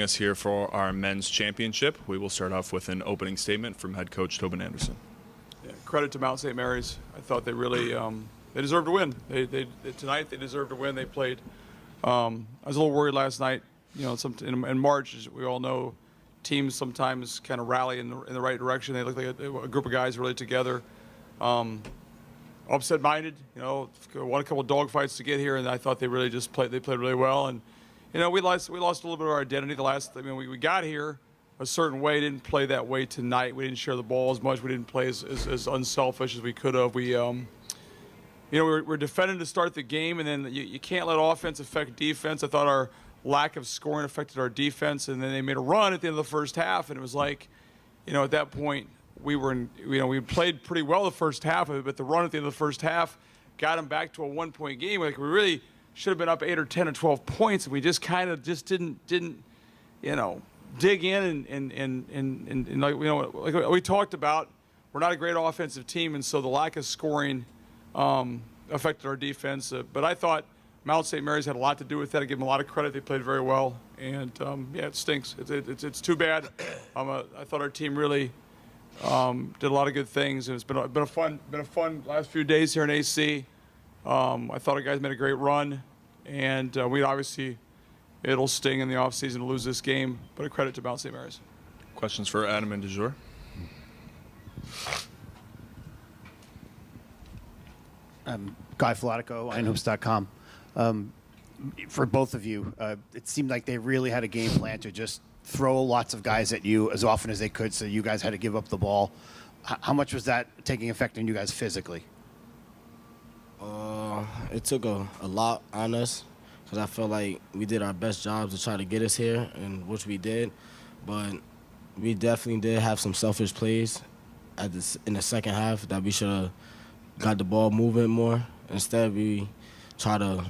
us here for our men's championship. We will start off with an opening statement from head coach Tobin Anderson. Yeah, credit to Mount St. Mary's. I thought they really they deserved to win. Tonight they deserved to win. They played. I was a little worried last night. You know, in March, as we all know, teams sometimes kind of rally in the right direction. They look like a group of guys really together. Upset-minded, you know, won a couple of dogfights to get here, and I thought they really just played. They played really well, and you know, we lost a little bit of our identity we got here a certain way, didn't play that way tonight. We didn't share the ball as much. We didn't play as unselfish as we could have. We, you know, we're defending to start the game, and then you can't let offense affect defense. I thought our lack of scoring affected our defense, and then they made a run at the end of the first half, and it was like, you know, at that point, we played pretty well the first half of it, but the run at the end of the first half got them back to a one-point game. Like, we really should have been up 8 or 10 or 12 points, and we just kind of didn't, you know, dig in and like, you know, like we talked about, we're not a great offensive team, and so the lack of scoring affected our defense. But I thought Mount St. Mary's had a lot to do with that. I give them a lot of credit. They played very well, and yeah, it stinks. It's too bad. I thought our team really did a lot of good things, and it's been a fun last few days here in AC. I thought our guys made a great run, and it'll sting in the offseason to lose this game, but a credit to Mount St. Mary's. Questions for Adam and Dejour? Guy Filatico, IronHoops.com. For both of you, it seemed like they really had a game plan to just throw lots of guys at you as often as they could, so you guys had to give up the ball. How much was that taking effect on you guys physically? It took a lot on us, because I felt like we did our best jobs to try to get us here, and which we did. But we definitely did have some selfish plays in the second half that we should have got the ball moving more. Instead, we try to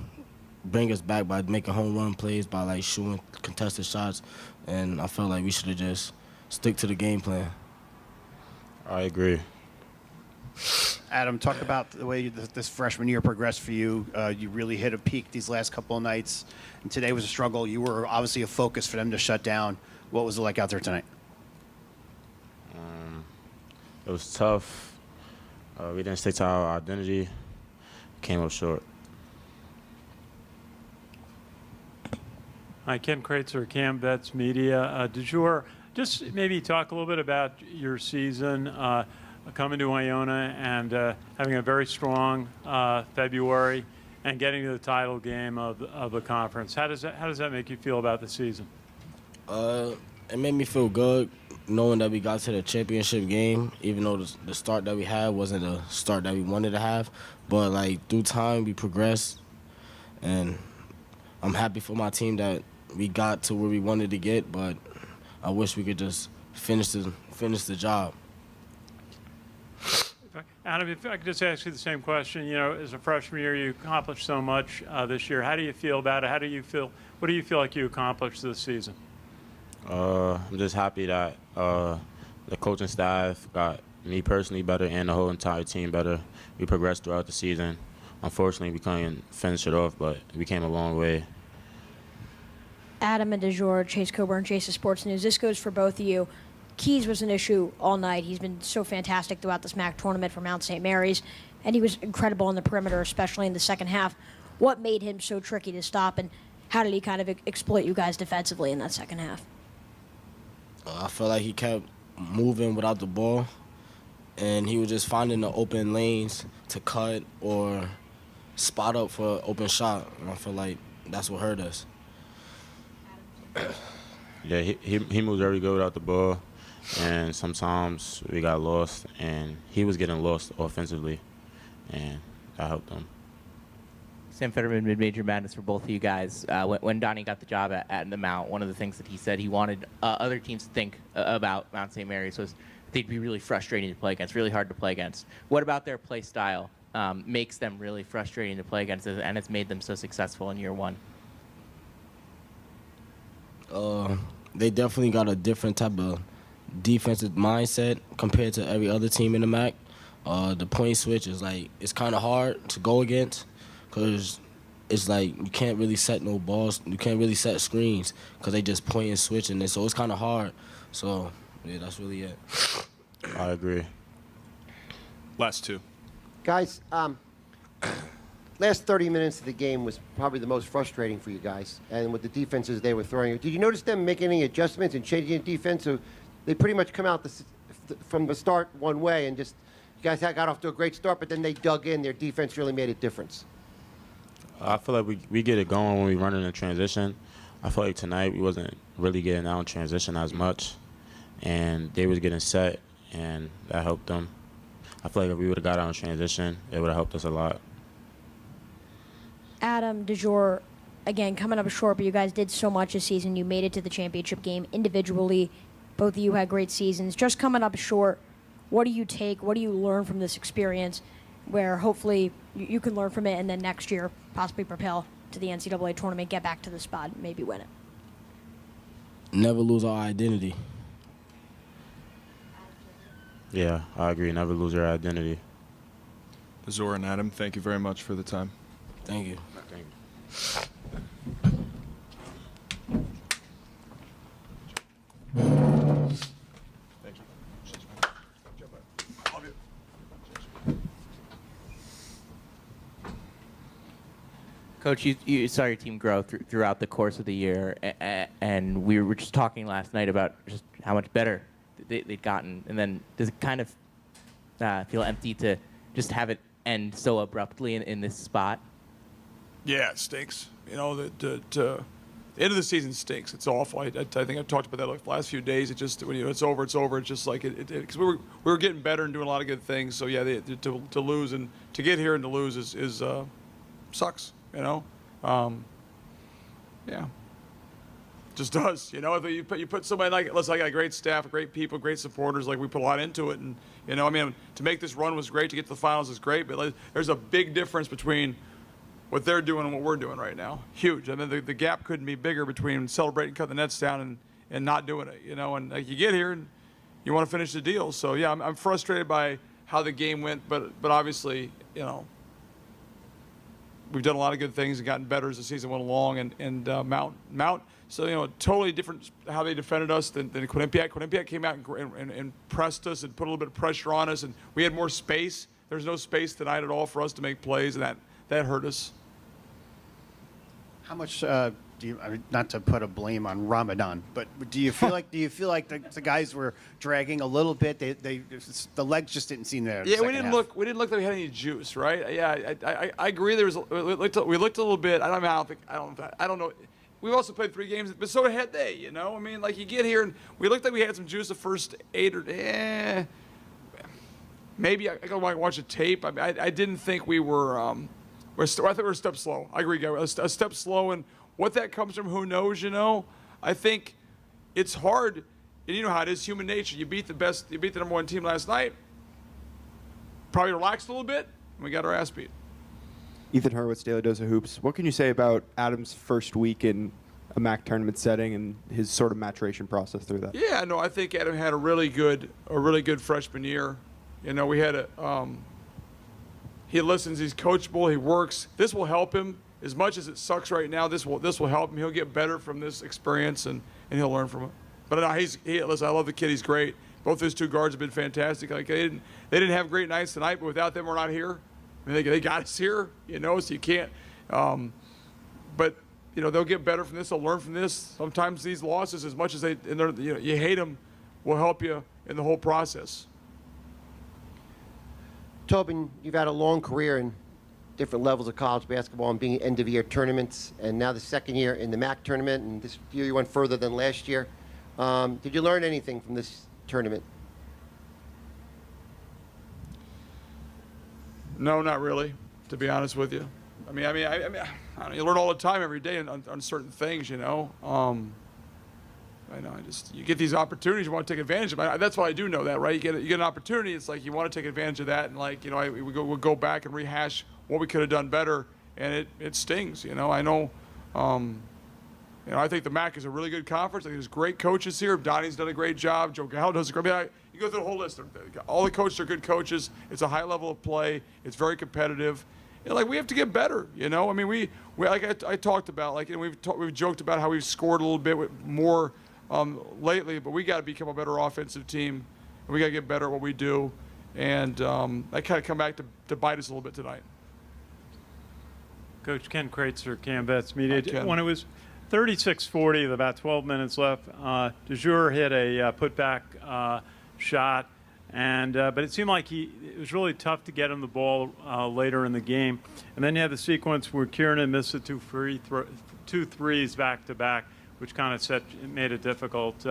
bring us back by making home run plays, by like shooting contested shots, and I felt like we should have just stick to the game plan. I agree. Adam, talk about the way this freshman year progressed for you. You really hit a peak these last couple of nights, and today was a struggle. You were obviously a focus for them to shut down. What was it like out there tonight? It was tough. We didn't stick to our identity. Came up short. Hi, Ken Kreitzer, Cam Betts Media. Dejour, just maybe talk a little bit about your season coming to Iona and having a very strong February and getting to the title game of the conference. How does that make you feel about the season? It made me feel good knowing that we got to the championship game, even though the start that we had wasn't the start that we wanted to have. But like through time, we progressed, and I'm happy for my team that we got to where we wanted to get. But I wish we could just finish the job. Adam, if I could just ask you the same question, you know, as a freshman year, you accomplished so much this year. How do you feel about it? What do you feel like you accomplished this season? I'm just happy that the coaching staff got me personally better and the whole entire team better. We progressed throughout the season. Unfortunately, we couldn't finish it off, but we came a long way. Adam and Dejour, Chase Coburn, Chase of Sports News. This goes for both of you. Keys was an issue all night. He's been so fantastic throughout this MAAC tournament for Mount St. Mary's, and he was incredible on the perimeter, especially in the second half. What made him so tricky to stop, and how did he kind of exploit you guys defensively in that second half? I felt like he kept moving without the ball, and he was just finding the open lanes to cut or spot up for an open shot, and I feel like that's what hurt us. Yeah, he moves very good without the ball, and sometimes we got lost, and he was getting lost offensively, and that helped him. Sam Fetterman, Mid-Major Madness for both of you guys. When Donnie got the job at the Mount, one of the things that he said he wanted other teams to think about Mount St. Mary's was they'd be really frustrating to play against, really hard to play against. What about their play style makes them really frustrating to play against, and it's made them so successful in year one? They definitely got a different type of defensive mindset compared to every other team in the MAAC. The point switch is like, it's kind of hard to go against because it's like you can't really set no balls. You can't really set screens because they just point and switch, and so it's kind of hard. So, yeah, that's really it. I agree. Last two. Guys, last 30 minutes of the game was probably the most frustrating for you guys, and with the defenses they were throwing. Did you notice them making any adjustments and changing the defense? So they pretty much come out from the start one way, and just you guys got off to a great start, but then they dug in. Their defense really made a difference. I feel like we get it going when we run in a transition. I feel like tonight we wasn't really getting out in transition as much, and they was getting set, and that helped them. I feel like if we would have got out in transition, it would have helped us a lot. Adam, Dejour, again, coming up short, but you guys did so much this season. You made it to the championship game individually. Both of you had great seasons. Just coming up short, what do you take? What do you learn from this experience where hopefully you can learn from it and then next year possibly propel to the NCAA tournament, get back to the spot, and maybe win it? Never lose our identity. Yeah, I agree. Never lose your identity. Dejour and Adam, thank you very much for the time. Thank you. Thank you. Thank you. Coach, you saw your team grow throughout the course of the year, and we were just talking last night about just how much better they'd gotten. And then does it kind of feel empty to just have it end so abruptly in this spot? Yeah, it stinks. You know, the end of the season stinks. It's awful. I think I've talked about that like the last few days. It just, when it's over, it's over. It's just like because we were getting better and doing a lot of good things. So yeah, to lose and to get here and to lose is sucks. You know, yeah, just does. You know, if you put somebody like, listen, I got great staff, great people, great supporters. Like we put a lot into it, and you know, I mean, to make this run was great. To get to the finals is great, but like, there's a big difference between what they're doing and what we're doing right now. Huge. I mean, the gap couldn't be bigger between celebrating, cutting the nets down, and not doing it. You know, and like you get here and you want to finish the deal. So yeah, I'm frustrated by how the game went, but obviously, you know, we've done a lot of good things and gotten better as the season went along. And Mount. So you know, totally different how they defended us than Quinnipiac. Quinnipiac came out and pressed us and put a little bit of pressure on us, and we had more space. There's no space tonight at all for us to make plays, and that hurt us. How much do you? I mean, not to put a blame on Ramadan, but do you feel like the guys were dragging a little bit? The legs just didn't seem there. Yeah, we didn't look like we had any juice, right? Yeah, I agree. We looked a little bit. I don't know. We've also played 3 games, but so had they. You know, I mean, like you get here and we looked like we had some juice the first 8 or maybe I gotta watch a tape. I mean, I didn't think we were. I think we're a step slow. I agree, guys. A step slow, and what that comes from, who knows? You know, I think it's hard, and you know how it is, human nature. You beat the number 1 team last night. Probably relaxed a little bit, and we got our ass beat. Ethan Hurwitz, Daily Dose of Hoops. What can you say about Adam's first week in a MAAC tournament setting and his sort of maturation process through that? Yeah, no, I think Adam had a really good freshman year. You know, we had he listens, he's coachable, he works. This will help him as much as it sucks right now. This will help him. He'll get better from this experience, and he'll learn from it. But no, listen, I love the kid. He's great. Both his 2 guards have been fantastic. Like they didn't have great nights tonight, but without them, we're not here. I mean, they got us here, you know, so you can't. But you know, they'll get better from this. They'll learn from this. Sometimes these losses, as much as you hate them, will help you in the whole process. Tobin, you've had a long career in different levels of college basketball and being end-of-year tournaments, and now the second year in the MAAC tournament, and this year you went further than last year. Did you learn anything from this tournament? No, not really, to be honest with you. I mean, I don't know, you learn all the time, every day on certain things, you know. I know. You get these opportunities, you want to take advantage of them. That's why I do know that, right? You get an opportunity. It's like you want to take advantage of that, and like, you know, we'll go back and rehash what we could have done better, and it stings. You know, I know. You know, I think the MAAC is a really good conference. I think there's great coaches here. Donnie's done a great job. Joe Gallo does a great job. You go through the whole list. All the coaches are good coaches. It's a high level of play. It's very competitive, like we have to get better. You know, I mean, we like I talked about, like, and we've joked about how we've scored a little bit more lately, but we got to become a better offensive team, and we got to get better at what we do, and that kind of come back to bite us a little bit tonight. Coach Ken Kreitzer, CamVets Media. Ken. When it was 36-40 with about 12 minutes left, Dejour hit a putback shot, and but it seemed like it was really tough to get him the ball later in the game. And then you had the sequence where Kieran missed the two threes back to back, which kind of made it difficult.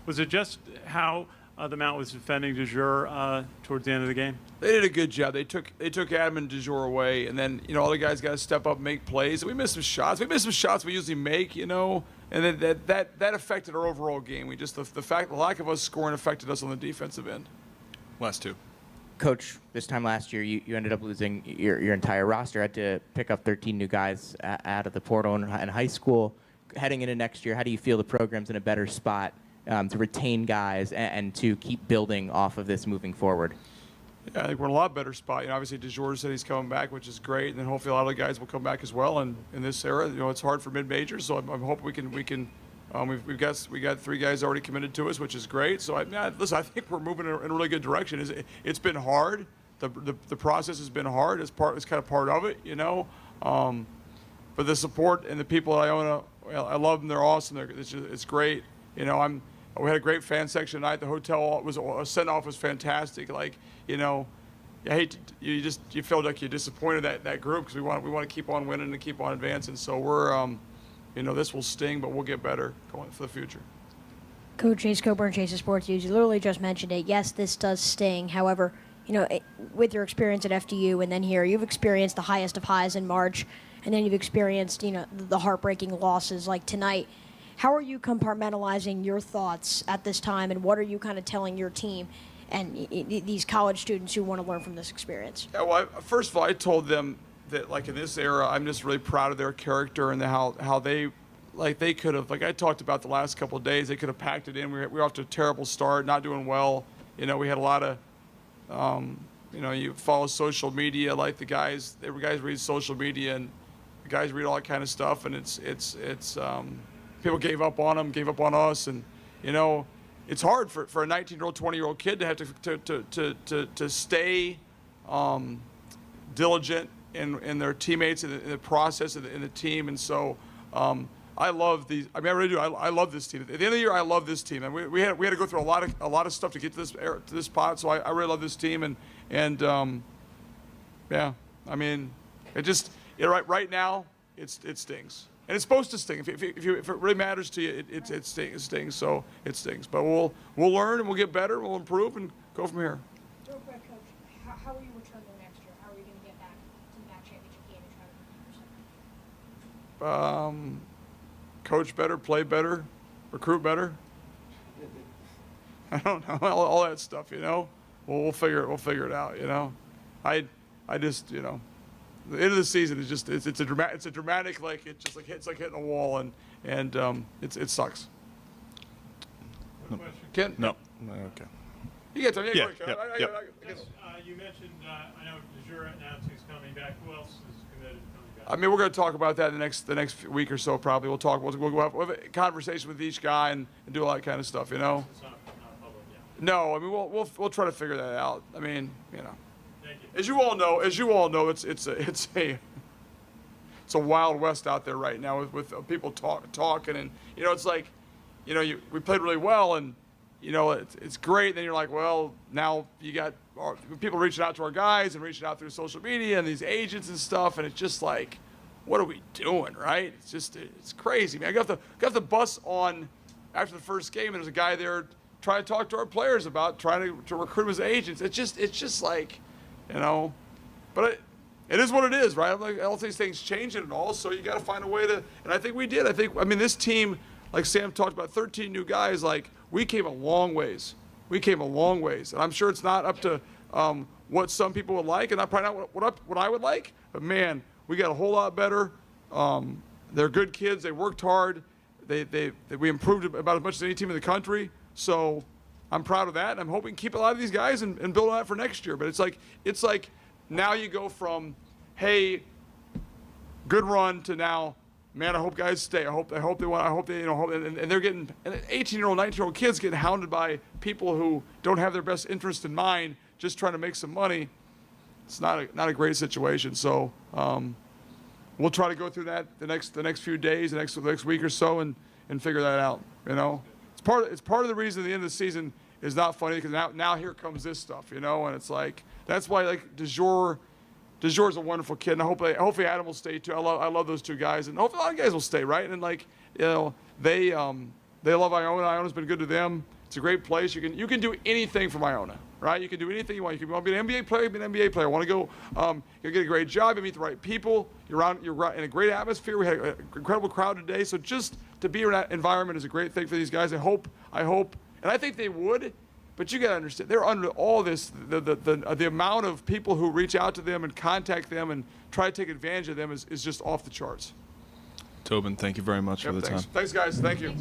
Was it just how the Mount was defending Dejour towards the end of the game? They did a good job. They took Adam and Dejour away, and then, you know, all the guys got to step up and make plays. We missed some shots. We missed some shots we usually make, you know, and then that affected our overall game. We just the lack of us scoring affected us on the defensive end. Last two. Coach, this time last year, you ended up losing your entire roster. Had to pick up 13 new guys out of the portal in high school. Heading into next year, how do you feel the program's in a better spot to retain guys and to keep building off of this moving forward? Yeah, I think we're in a lot better spot. You know, obviously Dejour said he's coming back, which is great, and then hopefully a lot of the guys will come back as well. And in this era, you know, it's hard for mid-majors, so I'm hoping we can. We got 3 guys already committed to us, which is great. So listen, I think we're moving in a really good direction. It's been hard. The process has been hard. It's kind of part of it, you know. But the support and the people at Iona, I love them. They're awesome. It's great. You know, we had a great fan section tonight. The hotel send-off was fantastic. Like, you know, you feel like you're disappointed that group, because we want to keep on winning and keep on advancing. So we're you know, this will sting, but we'll get better going for the future. Coach Chase Coburn, Chase of Sports News, you literally just mentioned it. Yes, this does sting. However, you know, with your experience at FDU and then here, you've experienced the highest of highs in March, and then you've experienced, you know, the heartbreaking losses like tonight. How are you compartmentalizing your thoughts at this time, and what are you kind of telling your team and these college students who want to learn from this experience? Yeah, well, first of all, I told them that, like, in this era, I'm just really proud of their character and how they could have, like I talked about the last couple of days, they could have packed it in. We were off to a terrible start, not doing well. You know, we had a lot of, you know, you follow social media, like the guys read social media, and the guys read all that kind of stuff, and it's people gave up on them, gave up on us, and, you know, it's hard for a 19-year-old, 20-year-old kid to have to stay diligent in their teammates, in the process, in the team. And so I love these. I mean, I really do. I love this team. At the end of the year, I love this team. And we had to go through a lot of stuff to get to this spot. So I really love this team. And yeah, I mean, right now it stings. And it's supposed to sting. If it really matters to you, it stings. So it stings. But we'll learn, and we'll get better, and we'll improve, and go from here. Real quick, Coach, how will you return there next year? How are you going to get back to the MAAC Championship game and try to repeat yourself? Coach better, play better, recruit better. I don't know, all that stuff, you know. We'll figure it out, you know. I just, you know, the end of the season is just it's a dramatic, like it's like hitting a wall, and it sucks. No. Ken? No. Okay. You get time. Yeah. You mentioned, I know Dejour announced he's coming back. Who else is committed to coming back? I mean, we're going to talk about that in the next week or so. Probably we'll have a conversation with each guy and do all that kind of stuff. You know. It's not public yet. No, I mean we'll try to figure that out. I mean, you know. Thank you. As you all know, it's a wild west out there right now with people talking, and, you know, it's like, you know, we played really well, and, you know, it's great. And then you're like, well, now you got people reaching out to our guys and reaching out through social media and these agents and stuff, and it's just like, what are we doing, right? It's crazy, man. I got the bus on after the first game, and there's a guy there trying to talk to our players about trying to recruit them as agents. It's just like, you know, but it is what it is, right? Like, all these things changing and all, so you got to find a way to, and I think we did. I mean, this team, like Sam talked about, 13 new guys, like, we came a long ways. And I'm sure it's not up to what some people would like, and I'm probably not what I would like, but man, we got a whole lot better. They're good kids. They worked hard. We improved about as much as any team in the country. So I'm proud of that, and I'm hoping to keep a lot of these guys and build on that for next year. But it's like now you go from hey, good run to now, man, I hope guys stay. I hope they want. I hope they, and they're getting, and 18-year-old, 19-year-old kids getting hounded by people who don't have their best interest in mind, just trying to make some money. It's not a great situation. So we'll try to go through that the next few days, the next week or so, and figure that out. It's part of the reason the end of the season is not funny, because now here comes this stuff, and it's like, that's why, like, Dejour's a wonderful kid, and hopefully Adam will stay too. I love those two guys, and hopefully a lot of guys will stay, right? And like, they love Iona. Iona's been good to them. It's a great place. You can do anything from Iona, right? You can do anything you want. You want to be an NBA player, be an NBA player. Want to go, you get a great job, you meet the right people. You're in a great atmosphere. We had an incredible crowd today. So just to be in that environment is a great thing for these guys. I hope, and I think they would. But you got to understand, they're under all this, the amount of people who reach out to them and contact them and try to take advantage of them is just off the charts. Tobin, thank you very much for the time. Thanks, guys. Thank you.